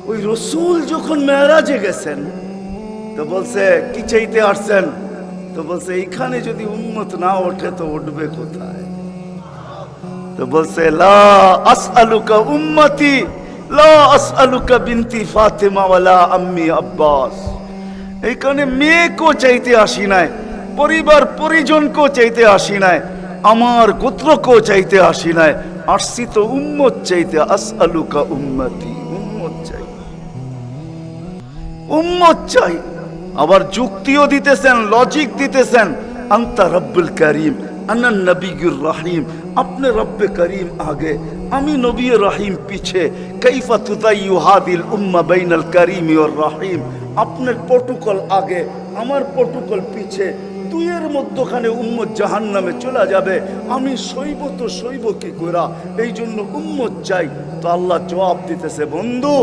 ওই রসুল যখন মেরাজে গেছেন তো বলছে কি চাইতে আসছেন, তো বলছে এইখানে যদি উম্মত না ওঠে তো উঠবে কোথায়? তো বলছে লা আসআলুকা উম্মতি লা আসআলুকা বিনতি ফাতেমা ওয়ালা আম্মি আব্বাস। এইখানে মেয়েকেও চাইতে আসি নাই, পরিবার পরিজনকেও চাইতে আসি নাই, আমার গোত্রকেও চাইতে আসি নাই, আসছি তো উম্মত চাইতে। আসআলুকা উম্মতি, উম্মত চাই, উম্মত চাই। আবার যুক্তিও দিতেছেন, লজিক দিতেছেন। আনতা রব্বুল করিম আনা নবিয়ুর রহিম, আপনি রব্বে করিম আগে, আমি নবী রহিম পিছে। কাইফা তুদাইয়ু হাদিল উম্মাহ বাইনাল করিম ওয়ার রহিম, আপনার প্রটোকল আগে, আমার প্রটোকল পিছে, দুইয়ের মধ্যখানে উম্মত জাহান্নামে চলে যাবে, আমি সইব তো সইব কি করা? এই জন্য উম্মত চাই। তো আল্লাহ জবাব দিতেছে, বন্ধু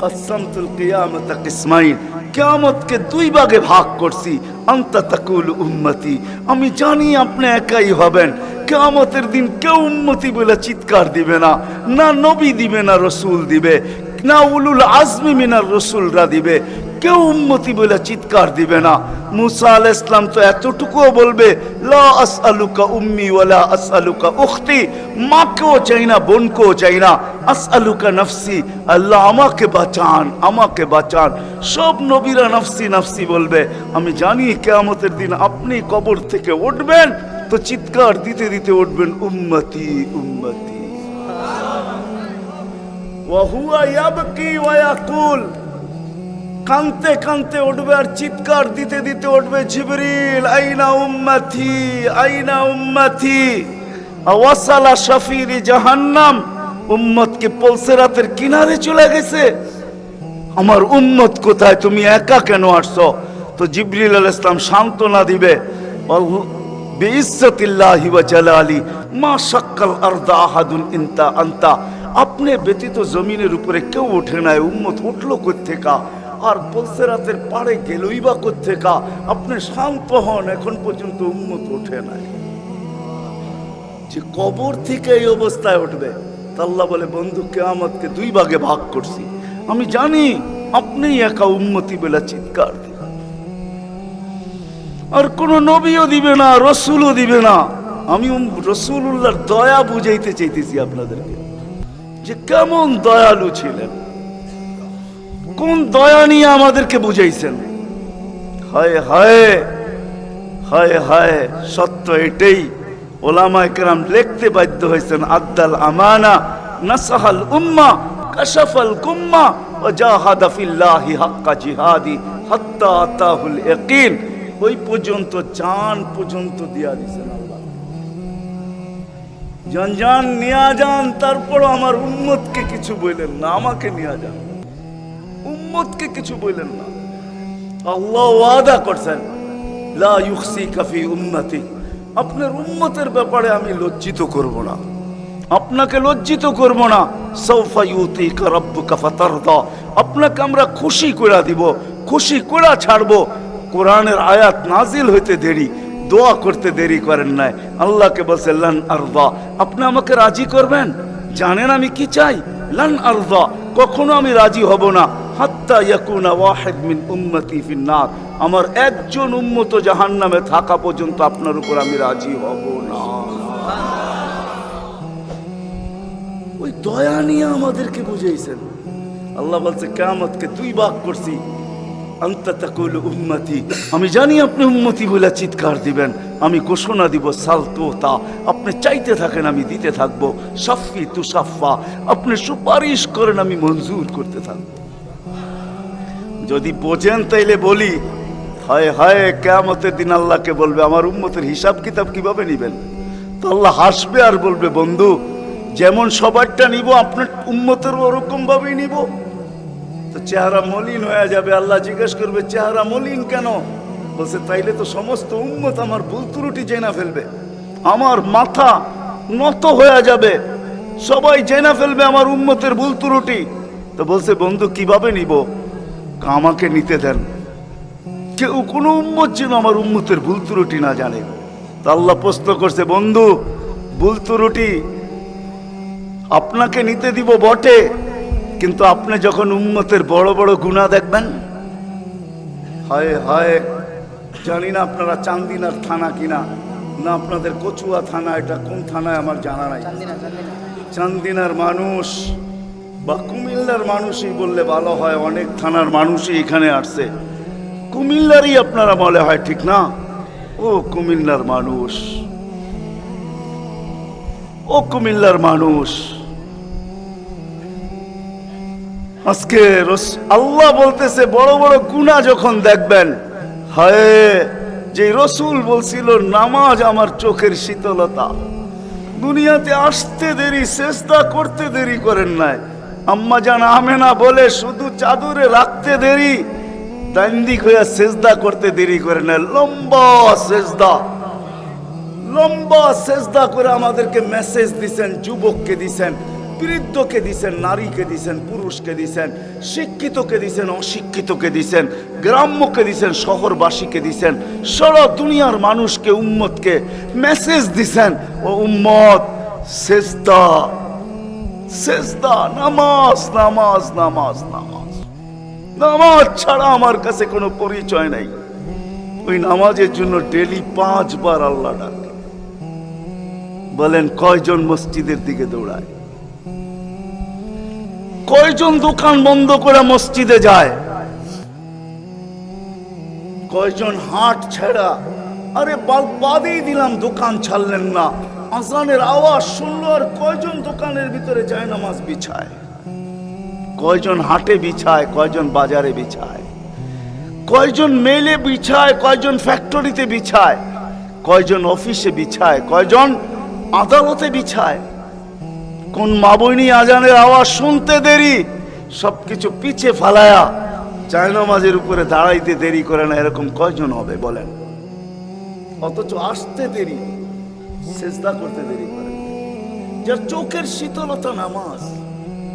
কসমতুল কিয়ামত কিসমাইন, কিয়ামতকে দুই ভাগে ভাগ করছি। আনতা তাকুল উম্মতি, আমি জানি আপনি একাই হবেন। কিয়ামতের দিন কেউ উম্মতি বলে চিৎকার দিবে না, না নবী দিবে, না রসুল দিবে, না উলুল আজমি মিনার রসুলরা দিবে, কেউ উম্মতি বলে চিৎকার দিবে না। মুসা আলাইহিস সালাম তো এতটুকুও বলবে লা আসআলুকা উম্মি ওয়ালা আসআলুকা উখতি, মাকেও চাই না, বোনকেও চাই না। আসআলুকা নফসি, আল্লাহ আমাকে বাঁচান, আমাকে বাঁচান। সব নবীরা নফসি নফসি বলবে। আমি জানি কিয়ামতের দিন আপনি কবর থেকে উঠবেন তো চিৎকার দিতে দিতে উঠবেন উম্মতি উম্মতি। ওয়া হুয়া ইয়াবকি ওয়া ইয়াকুল, কানতে কানতে উঠবে আর চিৎকার দিতে দিতে উঠবে, জিবরিল আইনা উম্মতি আইনা উম্মতি। ওয়াসালা শাফিরি জাহান্নাম, উম্মত কি পলসেরাতের কিনারে চলে গেছে? আমার উম্মত কোথায়? তুমি একা কেন আসছো? তো জিবরিল আলাইহিস সালাম সান্ত্বনা দিবে, বিইজ্জতিল্লাহি ওয়া জালালি মা শাক্কাল আরদা আহাদুন ইনতা আনতা, আপনি ব্যতীত জমিনের উপরে কেউ ওঠে নাই, উম্মত উঠলো কোত্থেকা? আর পলসেরাতের পাড়ে গেলই বা কোত্থেকা? আপনি শান্ত হন, এখন পর্যন্ত উম্মত ওঠে নাই। যে কবর থেকে এই অবস্থায় উঠবে, তা আল্লাহ বলে বন্ধু কিয়ামতকে দুই ভাগে ভাগ করছি, আমি জানি আপনি একা উম্মতি বলে চিৎকার দিবেন। আর কোন নবীও দিবে না, রসুলও দিবে না। আমি রসুলুল্লাহর দয়া বুঝাইতে চাইতেছি আপনাদেরকে, যে কেমন দয়ালু ছিলেন, কোন দয়া নিয়ে আমাদেরকে বুঝাইছেন। হায় হায় হায় হায়, সত্য এটাই। ওলামায়ে কেরাম লিখতে বাধ্য হয়েছেন, আদ্দাল আমানা নাসাহাল উম্মাহ কাশাফাল কুম্মা ওয়া জাহাদা ফিল্লাহি হাক্কা জিহাদি হাত্তা আতাহুল ইয়াকিন। ওই পর্যন্ত জান পর্যন্ত দিয়া দিয়েছেন আল্লাহ। জান জান নিয়া যান, তারপর আমার উম্মতকে কিছু বললেন না, আমাকে নিয়া যান, উম্মতকে কিছু বললেন না। আল্লাহ ওয়াদা করছেন লা ইউখসিকা ফি উম্মতি, আপনার উম্মতের ব্যাপারে আমি লজ্জিত করব না, আপনাকে লজ্জিত করব না। সাউফা ইউতিকা রাব্বুকা ফাতারদা, আপনাকে আমরা খুশি করে দিব, খুশি করে ছাড়বো। কোরআনের আয়াত নাজিল হইতে দেরি, দোয়া করতে দেরি করেন নাই। আল্লাহকে বলছে লান আরদা, আপনি আমাকে রাজি করবেন? জানেন আমি কি চাই? লান আরদা, কখনো আমি রাজি হব না। হাত্তা ইয়াকুনা ওয়াহিদ মিন উম্মতি ফিন্নার, আমার একজন উম্মত জাহান্নামে থাকা পর্যন্ত আপনার উপর আমি রাজি হব না। ওই দয়া নিয়ে আমাদেরকে বুঝাইছেন। আল্লাহ বলছে কিয়ামতকে দুই ভাগ করছি। আনতা তাকুলু উম্মতি, আমি জানি আপনি উম্মতি বলে চিৎকার দিবেন, আমি ঘোষণা দিব সালতুতা, আপনি চাইতে থাকেন আমি দিতে থাকবো। শাফি তুশাফা, আপনি সুপারিশ করেন আমি মঞ্জুর করতে থাকবো। যদি বোঝেন তাইলে বলি, হায় হায় কিয়ামতের দিন আল্লাহকে বলবে আমার উম্মতের হিসাব কিতাব কিভাবে নিবেন? তো আল্লাহ হাসবে আর বলবে বন্ধু যেমন সবারটা নিব আপনার উম্মতের ওরকম ভাবেই নিব। তো চেহারা মলিন হয়ে যাবে। আল্লাহ জিজ্ঞেস করবে চেহারা মলিন কেন? বলছে তাইলে তো সমস্ত উম্মত আমার ভুল ত্রুটি জেনা ফেলবে, আমার মাথা নত হয়ে যাবে, সবাই জেনা ফেলবে আমার উম্মতের ভুল ত্রুটি। তো বলছে বন্ধু কিভাবে নিব? আমাকে নিতে দেন, কেউ কোনো উম্মত যেন আমার উম্মতের ভুল ত্রুটি না জানে। তা আল্লাহ প্রশ্ন করছে বন্ধু ভুল ত্রুটি আপনাকে নিতে দিব বটে, কিন্তু আপনি যখন উম্মতের বড় বড় গুনাহ দেখবেন, হায় হায়। জানি না আপনারা চান্দিনার থানা কিনা, না আপনাদের কচুয়া থানা, এটা কোন থানায় আমার জানা নাই। চান্দিনার মানুষ বা কুমিল্লার মানুষই বললে ভালো হয়, অনেক থানার মানুষই এখানে আসছে। কুমিল্লারই আপনারা বলে হয়, ঠিক না? ও কুমিল্লার মানুষ, ও কুমিল্লার মানুষ, আজকে আল্লাহ বলতেছে বড় বড় গুনাহ যখন দেখবেন, হায়, যে রসুল বলছিল নামাজ আমার চোখের শীতলতা, দুনিয়াতে আসতে দেরি, সেজদা করতে দেরি করেন নাই। আম্মা জান আমেনা বলে শুধু চাদরে রাখতে দেরি, দান্দিক হইয়া সেজদা করতে দেরি করে না। লম্বা সেজদা, লম্বা সেজদা করে আমাদেরকে মেসেজ দিছেন। যুবককে দিছেন, বৃদ্ধকে দিছেন, নারীকে দিছেন, পুরুষকে দিছেন, শিক্ষিতকে দিছেন, অশিক্ষিতকে দিছেন, গ্রাম্যকে দিছেন, শহরবাসীকে দিছেন, সারা দুনিয়ার মানুষকে, উম্মতকে মেসেজ দিছেন, ও উম্মত সেজদা, সেজদা, নামাজ, নামাজ, নামাজ, নামাজ। নামাজ ছাড়া আমার কাছে কোনো পরিচয় নাই। ওই নামাজের জন্য ডেলি 5 বার আল্লাহ ডাকে। বলেন কয়জন মসজিদের দিকে দৌড়ায়? কয়জন দোকান বন্ধ করে মসজিদে যায়? কয়জন হাট ছেড়া, আরে বাদেই দিলাম দোকান ছাড়লেন না, আজানের আওয়াজ শুনলো আর কয়জন দোকানের ভিতরে যায় নামাজ বিছায়? কয়জন হাটে বিছায়, কয়জন বাজারে বিছায়, কয়জন মেলে বিছায়, কয়জন ফ্যাক্টরিতে বিছায়, কয়জন অফিসে বিছায়, কয়জন আদালতে বিছায়? কোন মা বইনি আজানের আওয়াজ শুনতে দেরি, সবকিছু পিছে ফালায়া জায়নামাজের উপরে দাঁড়াইতে দেরি করে না, এরকম কয়জন হবে বলেন? অথচ আসতে দেরি, সেজদা করতে দেরি করে। যার চোখের শীতলতা নামাজ,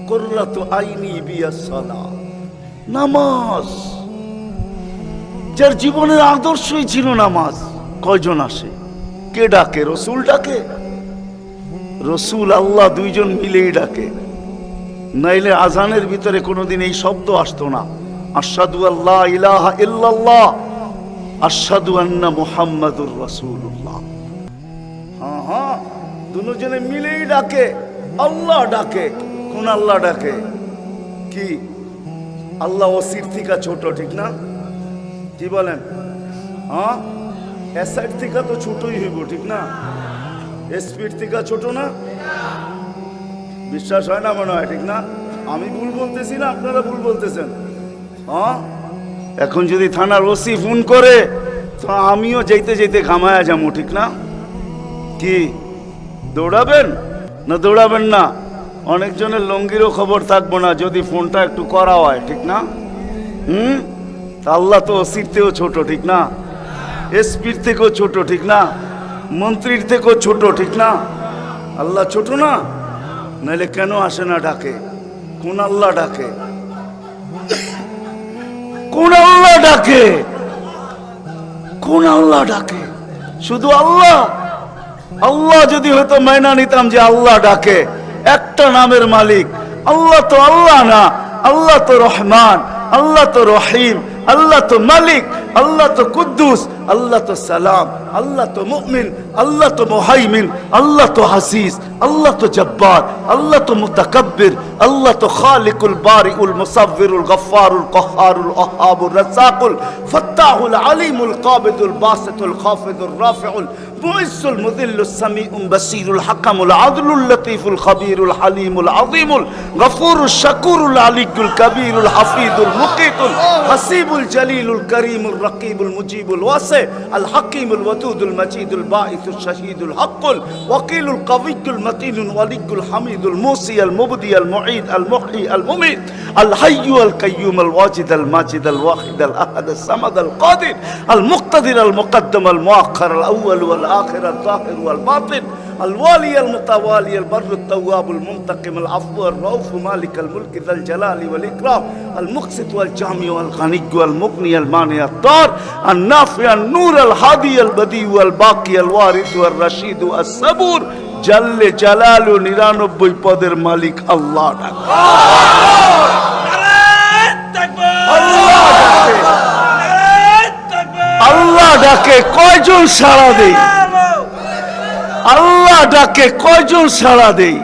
কুররাতু আইনি বিয়াস সালাহ, নামাজ। যার জীবনের আদর্শই ছিল নামাজ, কয়জন আসে? কে ডাকে? রসুল ডাকে? রসুল আল্লাহ দুইজন মিলেই ডাকে, নাইলে আজানের ভিতরে কোনোদিন এই শব্দ আসতো না, আশহাদু আল্লা ইলাহা ইল্লাল্লাহ, আশহাদু আন্না মুহাম্মাদুর রাসূলুল্লাহ। হ্যাঁ হ্যাঁ, দুজনে মিলেই ডাকে, আল্লাহ ডাকে। কোন আল্লাহ ডাকে? কি আল্লাহ ওসির থেকে ছোট, ঠিক না? কি বলেন? হ্যাঁ, এসআইড থেকে তো ছোটই হইব, ঠিক না? এসপির থেকে ছোট না? বিশ্বাস হয় না মনে হয়, ঠিক না? আমি ভুল বলতেছি না, আপনারা ভুল বলতেছেন? হ্যাঁ, এখন যদি থানার ওসি ফোন করে তো আমিও যেতে যেতে ঘামায়া যাবো, ঠিক না? কি দৌড়াবেন না দৌড়াবেন না? অনেকজনের লঙ্গিরও খবর থাকবো না যদি ফোনটা একটু করা হয়, ঠিক না? আল্লাহ তো ওসির থেকেও ছোট, ঠিক না? এসপির থেকেও ছোট, ঠিক না? মন্ত্রীর থেকেও ছোট, ঠিক না? আল্লাহ ছোট না? নাইলে কেন আসে না ডাকে? কোন আল্লাহ ডাকে? কোন আল্লাহ ডাকে? কোন আল্লাহ ডাকে? শুধু আল্লাহ? আল্লাহ যদি হয়তো মাইনা নিতাম যে আল্লাহ ডাকে, একটা নামের মালিক আল্লাহ, তো আল্লাহ না, আল্লাহ তো রহমান, আল্লাহ তো রহিম, আল্লাহ তো মালিক, আল্লাহ তো কুদ্দুস, আল্লাহ তো সালাম, আল্লাহ তো মুমিন, আল্লাহ তো মুহাইমিন, আল্লাহ তো হাসিস, আল্লাহ তো জব্বার, আল্লাহ তো মুতাকাব্বির, আল্লাহ তো খালিকুল বারিউল মুসাব্বিরুল গফফারুল কহ্হারুল ওয়াহ্হাবুর রাজ্জাকুল ফাত্তাহুল আলিমুল কাবিদুল বাসিতুল খাফিদুর রাফিউল মুইজ্জুল মুযিল্লুস সামিউল বাসীরুল হাকামুল আদলুল লতীফুল খবীরুল হালিমুল আযীমুল গফুরুশ শাকুরুল আলিয়ুল কবীরুল হাফিজুল মুকিতুল হাসিবুল জলিলুল করিমুল রকিবুল মুজিবুল ওয়াসি আল হাকিমুল ওয়াদুদুল মজিদুল বাঈসুশ শাহীদুল হকুল ওয়াকিলুল কবিয়ুল মতিনুল ওয়ালিয়ুল হামিদুল মুসি আল মুবদি আল মুঈদ আল মুহয়ি আল মুমীত আল হাইয়্যু আল কাইয়্যুম আল ওয়াজিদ আল মাজিদ আল ওয়াহিদ আল আহাদ আল সামাদ আল কাদির আল মুক্তাদির আল মুকদ্দম আল মুআখ্খার আল আউয়াল ওয়াল আখির আল যাহির ওয়াল বাতিন الوالي المتوالي البر التواب المنتقم العفو الرؤوف مالك الملك ذا الجلال والإكرام المقسط والجامع والغني والمغني المانع الضار النافع النور الهادي البديع الباقي الوارث والرشيد الصبور জাল্লে জালালু 99 পদের মালিক আল্লাহ ডাকে। আল্লাহ ডাকে কয়জন সাড়া দেই? আল্লাহ ডাকে কয়জন সাড়া দেই?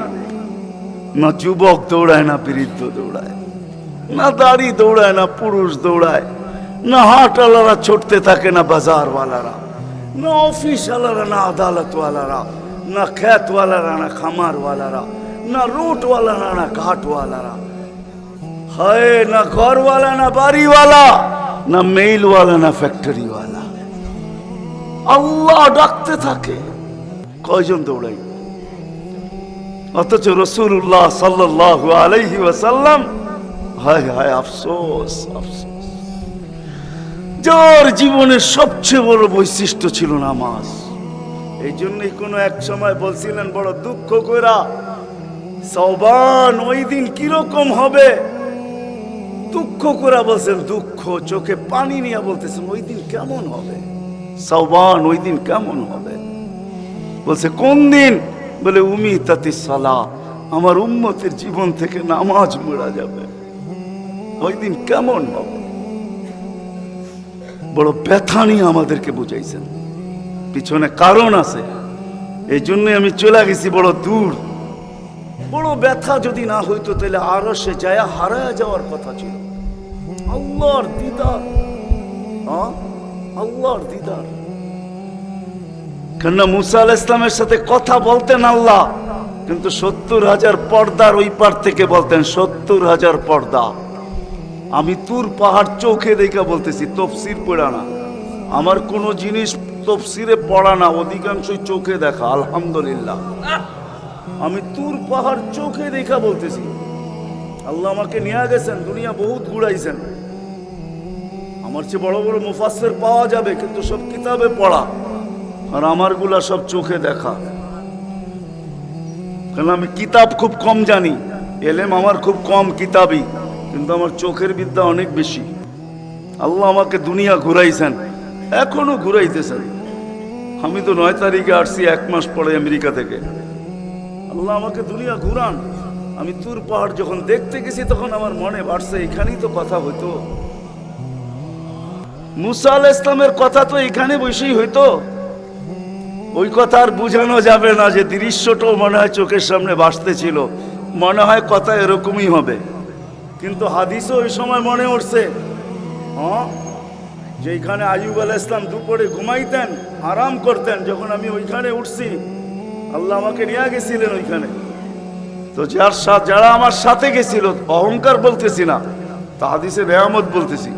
না যুবক দৌড়ায়, না বৃদ্ধ দৌড়ায়, না দাড়ি দৌড়ায়, না পুরুষ দৌড়ায়, না হাটওয়ালারা ছুটতে থাকে, না বাজারওয়ালারা, না অফিসওয়ালারা, না আদালতওয়ালারা, না খেতওয়ালারা, না খামারওয়ালারা, না রুটওয়ালারা, না ঘাটওয়ালারা, হায় না ঘরওয়ালা, না বাড়িওয়ালা, না মেইলওয়ালা, না ফ্যাক্টরিওয়ালা। আল্লাহ ডাকতে থাকে, কয়জন দৌড়াই? অথচ রাসূলুল্লাহ সাল্লাল্লাহু আলাইহি ওয়াসাল্লাম, হায় হায় আফসোস আফসোস, যার জীবনের সবচেয়ে বড় বৈশিষ্ট্য ছিল নামাজ। এই জন্যই কোনো এক সময় বলছিলেন বড় দুঃখ কইরা, সওবান ওই দিন কিরকম হবে, দুঃখ করে বলছেন, দুঃখ চোখে পানি নিয়ে বলতেছেন ওই দিন কেমন হবে, সওবান ওই দিন কেমন হবে। বলছে কোন দিন? বলে উমিতাতিস সালাহ, আমার উম্মতের জীবন থেকে নামাজ মুড়া যাবে, ওই দিন কেমন হবে। বড় ব্যথা নিয়ে আমাদেরকে বুঝাইছেন, পিছনে কারণ আছে, এই জন্যই আমি চলে গেছি বড় দূর। বড় ব্যথা যদি না হইতো তাহলে আরো সে যায় হারায় যাওয়ার কথা ছিল। আল্লাহর দিদার, আল্লাহর দিদার। কেননা মুসা আলাইহিস সালামের সাথে কথা বলতেন আল্লাহ, কিন্তু 70,000 পর্দার ওই পার থেকে বলতেন, 70,000 পর্দা। আমি তুর পাহাড় চোখে দেখা বলতেছি, তফসির পড়া না, আমার কোনো জিনিস তফসিরে পড়া না, অধিকাংশই চোখে দেখা। আলহামদুলিল্লাহ, আমি তুর পাহাড় চোখে দেখা বলতেছি। আল্লাহ আমাকে নিয়ে গেছেন, দুনিয়া বহুত ঘুরাইছেন। আমার চেয়ে বড় বড় মুফাসসির পাওয়া যাবে, কিন্তু সব কিতাবে পড়া, আর আমারগুলা সব চোখে দেখা। কারণ আমি কিতাব খুব কম জানি, এলেম আমার খুব কম কিতাবই, কিন্তু আমার চোখের বিদ্যা অনেক বেশি। আল্লাহ আমাকে দুনিয়া ঘুরাইছেন, এখনো ঘুরাইতেছেন। আমি তো 9 তারিখে আসছি, 1 মাস পরে আমেরিকা থেকে। আল্লাহ আমাকে দুনিয়া ঘুরান। আমি তুর পাহাড় যখন দেখতে গেছি তখন আমার মনে বাড়ছে এখানেই তো কথা হইতো, মুসা আলাইহিস সালামের কথা তো এখানে বসেই হইতো। ওই কথা আর বুঝানো যাবে না, যে দৃশ্যটাও মনে হয় চোখের সামনে ভাসতেছিল, মনে হয় কথা এরকমই হবে। কিন্তু হাদিসও ওই সময় মনে উঠছে, যেখানে আইয়ুব আলাইহিস সালাম দুপুরে ঘুমাইতেন, আরাম করতেন, যখন আমি ওইখানে উঠছি, আল্লাহ আমাকে নিয়ে গেছিলেন ওইখানে। তো যারা আমার সাথে গেছিল, অহংকার বলতেছি না, তা হাদিসে নেয়ামত বলতেছি,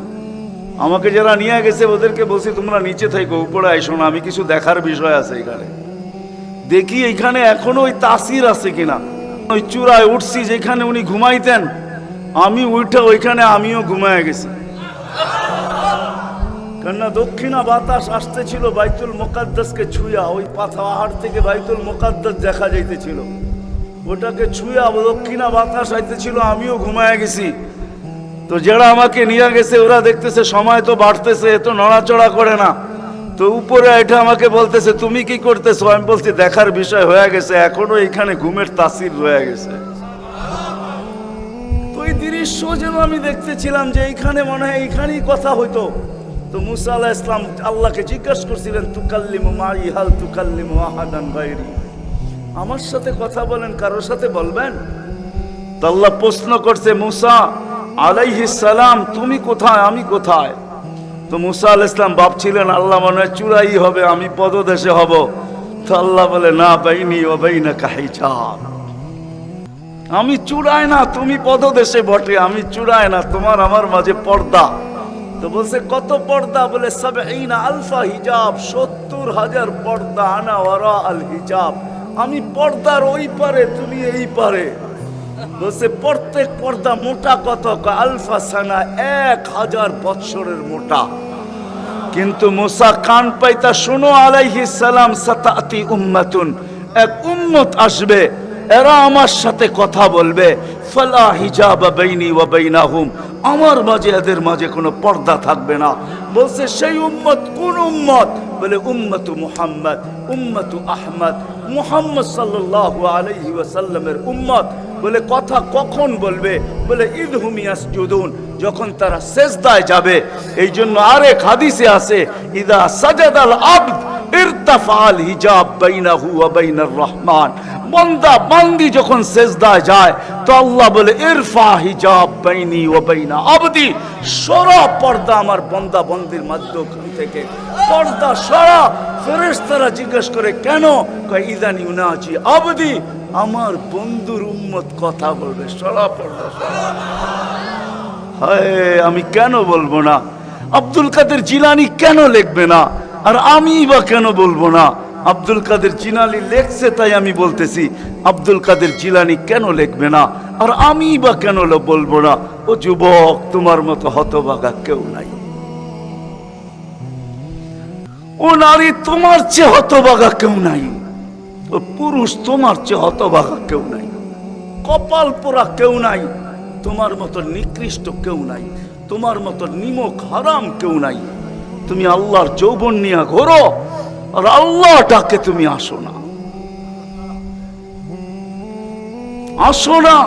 আমাকে যারা নিয়ে গেছে ওদেরকে বলছি তোমরা নিচে থাকো, উপরে আইসো না, আমি কিছু দেখার বিষয় আছে এখানে। দেখি এইখানে এখনো ওই তাসির আছে কিনা। ওই চূড়ায় উঠছি যেখানে উনি ঘুমাইতেন, আমি উঠে ওইখানে আমিও ঘুমায় গেছি। কেননা দক্ষিণা বাতাস আসতেছিল বাইতুল মুকাদ্দাসকে ছুঁয়া, ওই পাহাড় থেকে বাইতুল মুকাদ্দাস দেখা যাইতেছিল, ওটাকে ছুঁয়া দক্ষিণা বাতাস আইতেছিল, আমিও ঘুমায় গেছি। তো যারা আমাকে নিয়ে গেছে ওরা দেখতেছে সময় তো বাড়তেছে, এত নড়াচড়া করে না, তো উপরে এটা আমাকে বলতেছে তুমি কি করতেছো? আমি বলছি দেখার বিষয় হয়ে গেছে, এখনো এখানে ঘুমের তাসির রয়ে গেছে। তো এই দৃশ্য যেন আমি দেখতেছিলাম যে এইখানে মনে হয় এইখানেই কথা হইতো। তো মুসা আলাইহিস সালাম আল্লাহকে জিজ্ঞাসা করছিলেন, তুকাল্লিমু মাই হাল তুকাল্লিমু আহাদান গায়রি, আমার সাথে কথা বলেন, কারোর সাথে বলবেন? তো আল্লাহ প্রশ্ন করছে, মুসা আলাইহিস সালাম তুমি কোথায়, আমি কোথায়? তো মুসা আলাইহিস সালাম ভাবছিলেন আল্লাহ মনে হয় চূড়াই হবে, আমি পদদেশে হব। তো আল্লাহ বলে, না বাইনি ওয়া বাইনাকা হিজাব, আমি চূড়ায় না, তুমি পদদেশে বটে, আমি চূড়ায় না, তোমার আমার মাঝে পর্দা। তো বলছে কত পর্দা? বলে ৭০ আলফা হিজাব, ৭০,০০০ পর্দা, আনা ওয়ারা আল হিজাব, আমি পর্দার ওই পারে, তুমি এই পারে। বলছে প্রত্যেক পর্দা মোটা কত? আলফা সানা, ১,০০০ বৎসরের মোটা। কিন্তু মুসা কান পাইতা, শোনো আলাইহিস সালাম, সাতাতি উম্মাতুন, এক উম্মত আসবে, এরা আমার সাথে কথা বলবে, ফালা হিজাবা বাইনি ওয়া বাইনাহুম, আমার মাঝে এদের মাঝে কোনো পর্দা থাকবে না। বলছে সেই উম্মত কোন উম্মত? বলে উম্মতু মুহাম্মদ, উম্মতু আহমদ, মুহাম্মদ সাল্লাল্লাহু আলাইহি ওয়াসাল্লামের উম্মত। বলে কথা কখন বলবে? বলে ইদহুম ইয়াসজুদুন, যখন তারা সেজদায় যাবে। এই জন্য আরেক হাদিসে আছে, ইদা সাজাদাল আবদ ইরতাফাল হিজাব বাইনাহু ওয়া বাইনার রহমান। বান্দা বান্দি যখন সেজদায় যায় তো আল্লাহ বলে ইরফা হিজাব বাইনি ওয়া বাইনা আবদি, সরা পর্দা আমার বান্দা বান্দির মাঝখান থেকে, পর্দা সরা। ফেরেশতারা জিজ্ঞেস করে কেন? কয় ইদান ইউনাজি আবদি, আমার বন্ধুর উম্মত কথা বলবে, সরা পর্দা সরা। হায়, আমি কেন বলবো না? আব্দুল কাদের জিলানী কেন লিখবে না? আর আমি বা কেন বলবো না? আব্দুল কাদের জিলানী লেখছে তাই আমি বলতেছি। আব্দুল কাদের জিলানী কেন লিখবে না? আর আমি বা কেন বলবো না? ও যুবক, তোমার মতো হতভাগা কেউ নাই। ও নারী, তোমার চেয়ে হতভাগা কেউ নাই। ও পুরুষ, তোমার চেয়ে হতভাগা কেউ নাই। কপাল পোড়া কেউ নাই। তোমার মতো নিকৃষ্ট কেউ নাই। তোমার মতো নিমক হারাম কেউ নাই। তুমি আল্লাহর যৌবন নিয়ে ঘোরো, আর আল্লাহটাকে তুমি আসো না, আসো না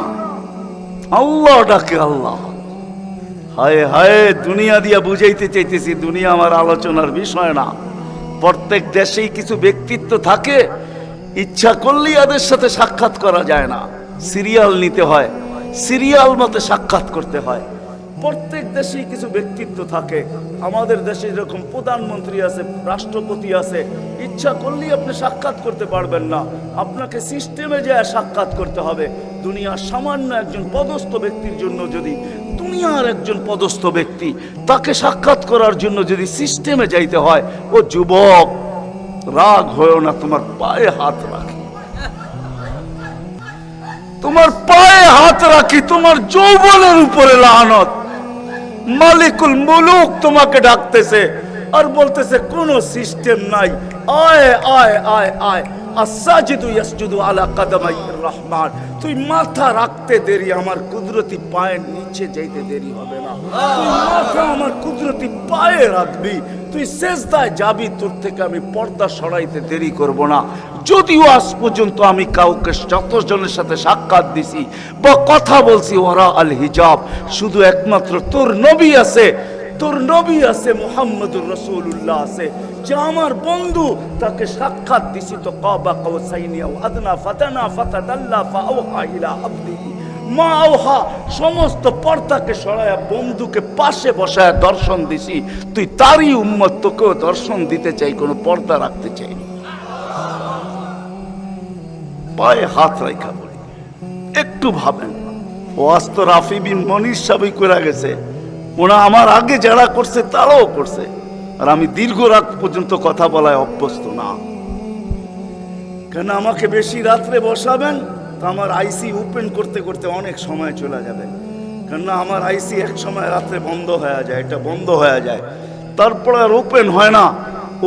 আল্লাহটাকে। আল্লাহ, হায় হায়, দুনিয়া দিয়া বুঝাইতে চাইতেছি, দুনিয়া আমার আলোচনার বিষয় না। প্রত্যেক দেশেই কিছু ব্যক্তিত্ব থাকে, ইচ্ছা করলেই এদের সাথে সাক্ষাৎ করা যায় না, সিরিয়াল নিতে হয়, সিরিয়াল মতে সাক্ষাৎ করতে হয়। প্রত্যেক দেশেই কিছু ব্যক্তিত্ব থাকে। আমাদের দেশে যেরকম প্রধানমন্ত্রী আছে, রাষ্ট্রপতি আছে, ইচ্ছা করলেই আপনি সাক্ষাৎ করতে পারবেন না, আপনাকে সিস্টেমে যায় সাক্ষাৎ করতে হবে। দুনিয়ার সামান্য একজন পদস্থ ব্যক্তির জন্য যদি, দুনিয়ার একজন পদস্থ ব্যক্তি, তাকে সাক্ষাৎ করার জন্য যদি সিস্টেমে যাইতে হয়, ও যুবক রাগ হয়েও না, তোমার পায়ে হাত রাখি, তোমার পায়ে হাত রাখি, তোমার যৌবনের উপরে লানত। মালিকুল মুলুক তোমাকে ডাকতেছে আর বলতেছে কোনো সিস্টেম নাই, আয় আয় আয় আয়। আসাজিদু ইয়াসজুদু আলা কাদামাইর রহমান, তুই মাথা রাখতে দেরি, আমার কুদরতি পায়ের নিচে যাইতে দেরি হবে না। তুই মাথা আমার কুদরতি পায়ে রাখবি, তুই সেজদায় যাবি, তোর থেকে আমি পর্দা সরাইতে দেরি করব না। যদিও আজ পর্যন্ত আমি কাউকে যতজনের সাথে সাক্ষাৎ দিছি বা কথা বলছি ওরা আল হিজাব, শুধু একমাত্র তোর নবী আছে, তোর নবী আছে, মুহাম্মদুর রাসূলুল্লাহ আছে, যে আমার বন্ধু, তাকে সাক্ষাৎ দিছি তো কাবা কাউসাইনি আও আদনা ফাতানা ফাতাদাল্লা ফাআওহা ইলা আবদিহি মা আওহা। সমস্ত পর্দাকে সরায়া বন্ধুকে পাশে বসায় দর্শন দিছি। তুই তারই উম্মত, তোকেও দর্শন দিতে চাই, কোনো পর্দা রাখতে চাই না। পায়ে হাত রাখা বলি, একটু ভাবেন। ওয়াজ তো রাফি বিন মনির সাহেবই করে গেছে, ওনা আমার আগে যারা করছে তারাও করছে, আর আমি দীর্ঘ রাত পর্যন্ত কথা বলায় অভ্যস্ত না। কেন আমাকে বেশি রাত্রে বসাবেন তো আমার আইসি ওপেন করতে করতে অনেক সময় চলে যাবে। কেননা আমার আইসি এক সময় রাত্রে বন্ধ হয়ে যায়, এটা বন্ধ হয়ে যায়, তারপরে আর ওপেন হয় না।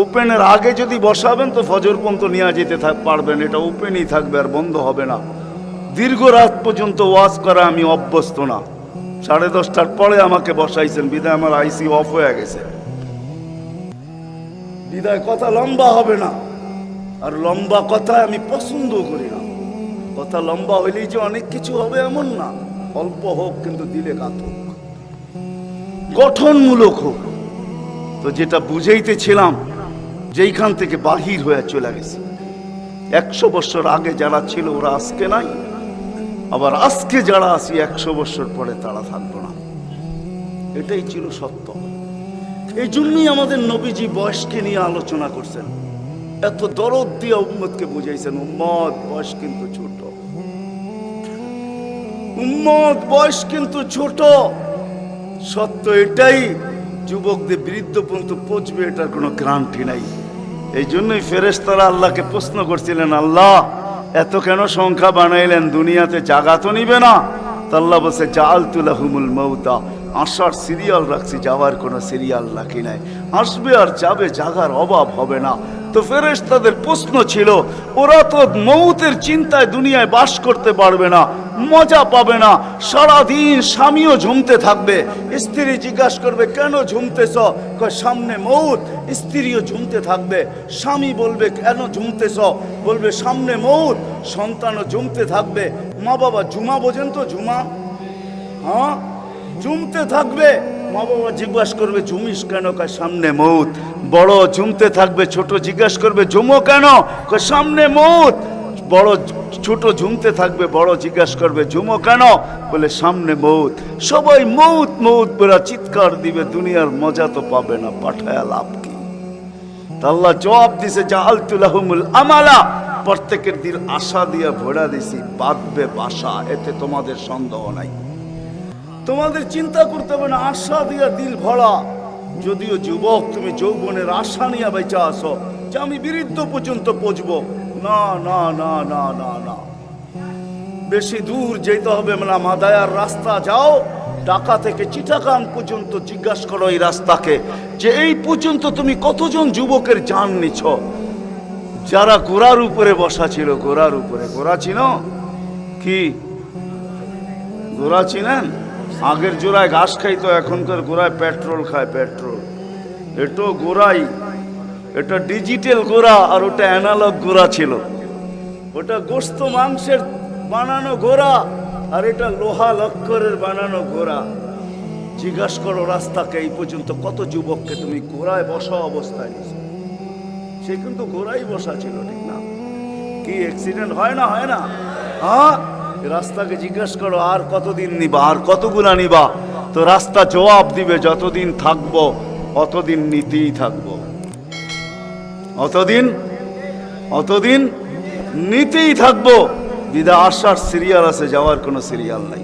ওপেনের আগে যদি বসাবেন তো ফজর পর্যন্ত নিয়ে যেতে পারবেন, এটা ওপেনই থাকবে আর বন্ধ হবে না। দীর্ঘ রাত পর্যন্ত ওয়াজ করা আমি অভ্যস্ত না। 10:30টার পরে আমাকে বসাইছেন, বিদায় আমার আইসি অফ হয়ে গেছে, বিদায় কথা লম্বা হবে না। আর লম্বা কথা আমি পছন্দ করি না। কথা লম্বা হইলেই যে অনেক কিছু হবে এমন না, অল্প হোক কিন্তু দিলে কাত হোক, গঠনমূলক হোক। তো যেটা বুঝাইতেছিলাম, যেইখান থেকে বাহির হয়ে চলে গেছে, 100 বছর আগে যারা ছিল ওরা আজকে নাই, আবার আজকে যারা আছি 100 বছর পরে তারা থাকবো না। এটাই ছিল সত্য। এই জন্যই আমাদের নবীজি বয়সকে নিয়ে আলোচনা করছেন, এত দরদ দিয়ে উম্মতকে বুঝাইছেন, উম্মত বয়স কিন্তু ছোট, উম্মত বয়স কিন্তু ছোট। সত্য এটাই, যুবকদের বৃদ্ধ পর্যন্ত পৌঁছবে এটার কোনো গ্যারান্টি নাই। এই জন্যই ফেরেশতারা আল্লাহকে প্রশ্ন করছিলেন, আল্লাহ এত কেন সংখ্যা বানাইলেন, দুনিয়াতে জাগা তো নিবে না? তা আল্লাহ বলছে জাআলতু লাহুমুল মাউতা, আসার সিরিয়াল রাখছি, যাওয়ার কোনো সিরিয়াল রাখি নাই। আসবে আর যাবে, জাগার অভাব হবে না। তো ফেরেশতাদের প্রশ্ন ছিল, ওরা তো মৌতের চিন্তায় দুনিয়ায় বাস করতে পারবে না, মজা পাবে না, সারাদিন স্বামীও ঝুমতে থাকবে। স্ত্রী জিজ্ঞাসা করবে, কেন ঝুমতেছ? কয় সামনে মৌত। স্ত্রীও ঝুমতে থাকবে। স্বামী বলবে, কেন ঝুমতেছ? বলবে সামনে মৌত। সন্তানও ঝুমতে থাকবে। মা বাবা ঝুমা বোঝেন তো? ঝুমা, হ্যাঁ, ঝুমতে থাকবে। মা বাবা জিজ্ঞাসা করবে, ঝুমিস কেন? কয় সামনে মৌত। বড় ঝুমতে থাকবে, ছোট জিজ্ঞাসা করবে, ঝুমো কেন? কয় সামনে মৌত। বড় ছোট ঝুমতে থাকবে, বড় জিজ্ঞাসা করবে, ঝুমো কেন? বলে সামনে মৌত। সবাই মৌত মৌত বলে চিৎকার দিবে, দুনিয়ার মজা তো পাবে না, পাঠায়া লাভ কি? আল্লাহ জবাব দিছে, জাআলতু লাহুমুল আমালা, প্রত্যেকের দিন আশা দিয়া ভরা দিছি, বাঁধবে বাসা, এতে তোমাদের সন্দেহ নাই। তোমাদের চিন্তা করতে হবে না, আশা দিয়া দিল ভরা। যদিও যুবক, তুমি যৌবনের আশা নিয়ে বেঁচে আসো যে আমি বৃদ্ধ পর্যন্ত পৌঁছবো, না না না না না না, বেশি দূর যেতে হবে না। মাদায়ার রাস্তা যাও, ঢাকা থেকে চিটাগাং পর্যন্ত জিজ্ঞাসা করো এই রাস্তাকে যে এই পর্যন্ত তুমি কতজন যুবকের জান নিছ, যারা ঘোড়ার উপরে বসা ছিল। ঘোড়ার উপরে, ঘোড়া চিনো কি? ঘোড়া চিনেন? আগের জোড়ায় ঘাস খাইতো, এখনকার গোড়ায় পেট্রোল খায়। পেট্রোল, এটা গোড়াই, এটা ডিজিটাল গোড়া, আর ওটা অ্যানালগ গোড়া ছিল। ওটা গোস্ত মাংসের বানানো ঘোড়া, আর এটা লোহা লক্করের বানানো ঘোড়া। জিজ্ঞাসা করো রাস্তাকে এই পর্যন্ত কত যুবককে তুমি ঘোড়ায় বসা অবস্থায় নিয়েছো। সে কিন্তু ঘোড়াই বসা ছিল, ঠিক না? কি অ্যাক্সিডেন্ট হয় না? হয় না? হ্যাঁ, রাস্তাকে জিজ্ঞাসা করো আর কতদিন নিবা, আর কতগুলা নিবা। তো রাস্তা জবাব দিবে, যতদিন থাকবো অতদিন নিতেই থাকবো, অতদিন নিতেই থাকবো। বিদা আসার সিরিয়াল আছে, যাওয়ার কোনো সিরিয়াল নাই।